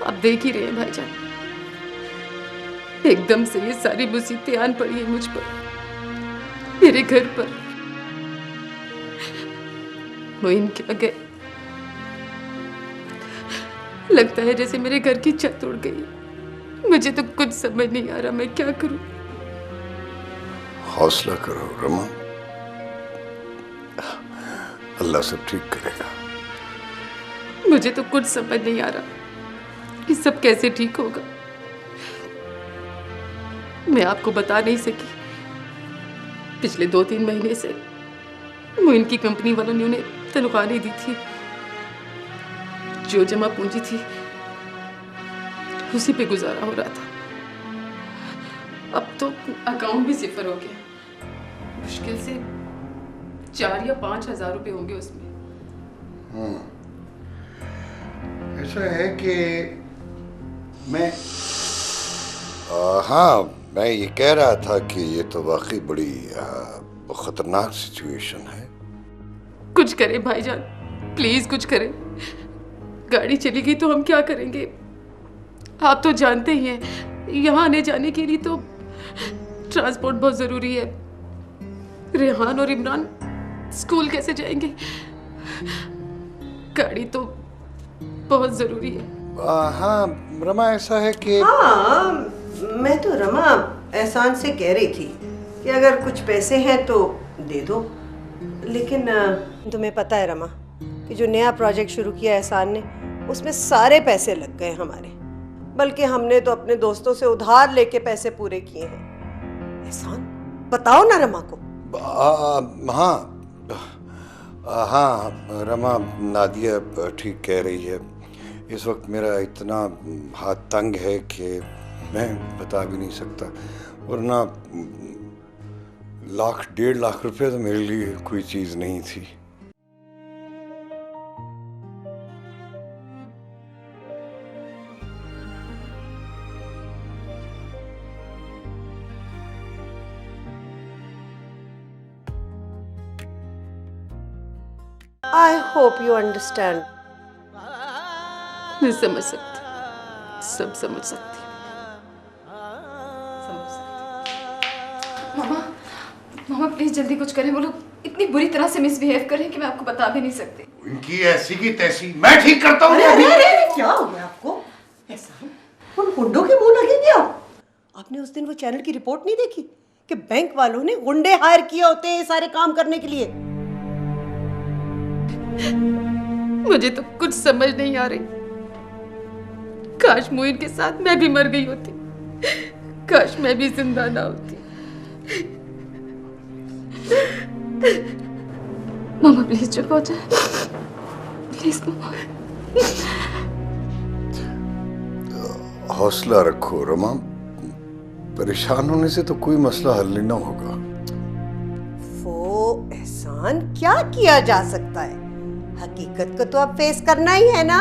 आप देख ही रहे हैं भाईजान, एकदम से ये सारी मुसीबतें आन पड़ी है मुझ पर, मेरे घर पर। मोइन क्या गए, लगता है जैसे मेरे घर की छत उड़ गई। मुझे तो कुछ समझ नहीं आ रहा मैं क्या करूं। हौसला करो रमा, अल्लाह सब ठीक करेगा। मुझे तो कुछ समझ नहीं आ रहा कि सब कैसे ठीक होगा। मैं आपको बता नहीं सकी, पिछले 2-3 महीने से मोइन की कंपनी वालों ने उन्हें तनख्वाह नहीं दी थी। जो जमा पूंजी थी उसी पे गुजारा हो रहा था। अब तो अकाउंट भी सिफर हो गया। मुश्किल से 4 या 5 हजार रुपए होंगे उसमें। ऐसा है कि मैं हाँ, मैं ये कह रहा था कि ये तो वाकई बड़ी खतरनाक सिचुएशन है। कुछ करें भाईजान, प्लीज कुछ करें। गाड़ी चली गई तो हम क्या करेंगे? आप तो जानते ही हैं, यहाँ आने जाने के लिए तो ट्रांसपोर्ट बहुत जरूरी है। रेहान और इमरान स्कूल कैसे जाएंगे? गाड़ी तो बहुत जरूरी है। हाँ रमा, ऐसा है कि हाँ, मैं तो रमा एहसान से कह रही थी कि अगर कुछ पैसे हैं तो दे दो, लेकिन तुम्हें पता है रमा कि जो नया प्रोजेक्ट शुरू किया एहसान ने, उसमें सारे पैसे लग गए हमारे। बल्कि हमने तो अपने दोस्तों से उधार लेके पैसे पूरे किए हैं। एहसान, बताओ ना रमा को। हाँ रमा, नादिया ठीक कह रही है। इस वक्त मेरा इतना हाथ तंग है कि मैं बता भी नहीं सकता, वरना 1-1.5 लाख रुपए तो मेरे लिए कोई चीज़ नहीं थी। I hope you understand. मैं समझ सकती, सब समझ सकती, समझ सकती। मामा प्लीज जल्दी कुछ करें। वो लोग इतनी बुरी तरह से मिसबिहेव कर रहे हैं कि मैं आपको बता भी नहीं सकती। इनकी ऐसी की तैसी मैं ठीक करता हूँ। अरे क्या हो गया आपको? एहसान, उन गुंडों के मुंह लगेंगे आप? आपने उस दिन वो चैनल की रिपोर्ट नहीं देखी कि बैंक वालों ने गुंडे हायर किए होते हैं सारे काम करने के लिए? मुझे तो कुछ समझ नहीं आ रही। काश मोइन के साथ मैं भी मर गई होती, काश मैं भी जिंदा ना होती। मामा प्लीज चुप हो जाए, प्लीज मामा। हौसला रखो रमा, परेशान होने से तो कोई मसला हल नहीं ना होगा। वो एहसान, क्या किया जा सकता है? हकीकत को तो अब फेस करना ही है ना।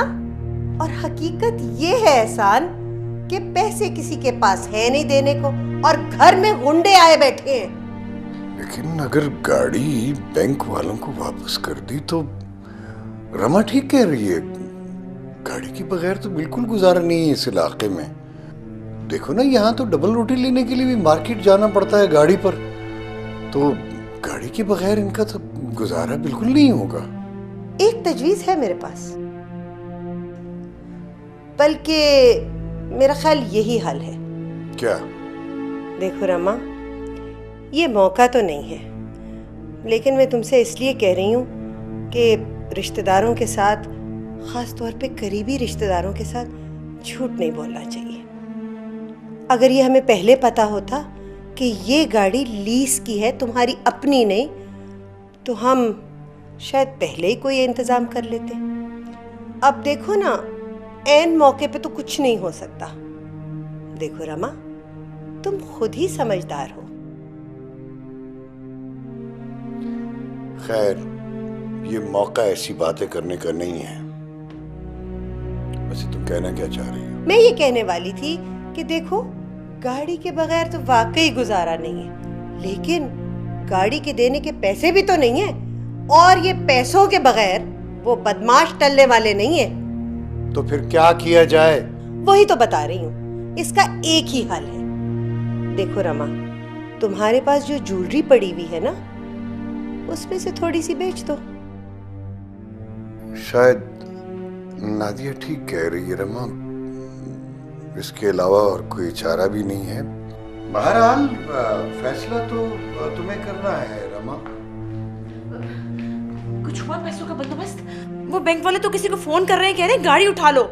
और हकीकत ये है एहसान कि पैसे किसी के पास है नहीं देने को, और घर में गुंडे आए बैठे हैं। लेकिन अगर गाड़ी बैंक वालों को वापस कर दी तो रमा ठीक कह रही है, गाड़ी के बगैर तो बिल्कुल गुजारा नहीं है इस इलाके में। देखो ना, यहाँ तो डबल रोटी लेने के लिए भी मार्केट जाना पड़ता है गाड़ी पर, तो गाड़ी के बगैर इनका तो गुजारा बिल्कुल नहीं होगा। एक तजवीज है मेरे पास, बल्कि मेरा ख्याल यही हल है। क्या? देखो रमा, ये मौका तो नहीं है, लेकिन मैं तुमसे इसलिए कह रही हूँ कि रिश्तेदारों के साथ, ख़ास तौर पे करीबी रिश्तेदारों के साथ झूठ नहीं बोलना चाहिए। अगर ये हमें पहले पता होता कि ये गाड़ी लीज की है, तुम्हारी अपनी नहीं, तो हम शायद पहले ही कोई इंतज़ाम कर लेते। अब देखो ना, ऐन मौके पे तो कुछ नहीं हो सकता। देखो रमा, तुम खुद ही समझदार हो। खैर, ये मौका ऐसी बातें करने का नहीं है। वैसे तुम कहना क्या चाह रही हो? मैं ये कहने वाली थी कि देखो, गाड़ी के बगैर तो वाकई गुजारा नहीं है, लेकिन गाड़ी के देने के पैसे भी तो नहीं है, और ये पैसों के बगैर वो बदमाश टलने वाले नहीं है। तो फिर क्या किया जाए? वही तो बता रही हूँ, इसका एक ही हल है। देखो रमा, तुम्हारे पास जो ज्वेलरी पड़ी हुई है ना, उसमें से थोड़ी सी बेच दो। शायद नादिया ठीक कह रही है रमा, इसके अलावा और कोई चारा भी नहीं है। बहरहाल फैसला तो तुम्हें करना है रमा। कुछ हुआ पैसों का बंदोबस्त? वो बैंक वाले तो किसी को फोन कर रहे हैं, कह रहे हैं गाड़ी उठा लो।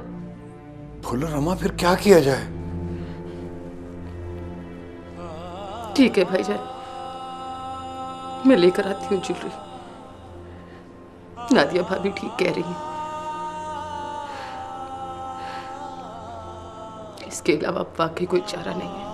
बोलो रमा, फिर क्या किया जाए? ठीक है भाईजान, मैं लेकर आती हूँ ज्वेलरी। नादिया भाभी ठीक कह रही है, इसके अलावा वाकई कोई चारा नहीं है।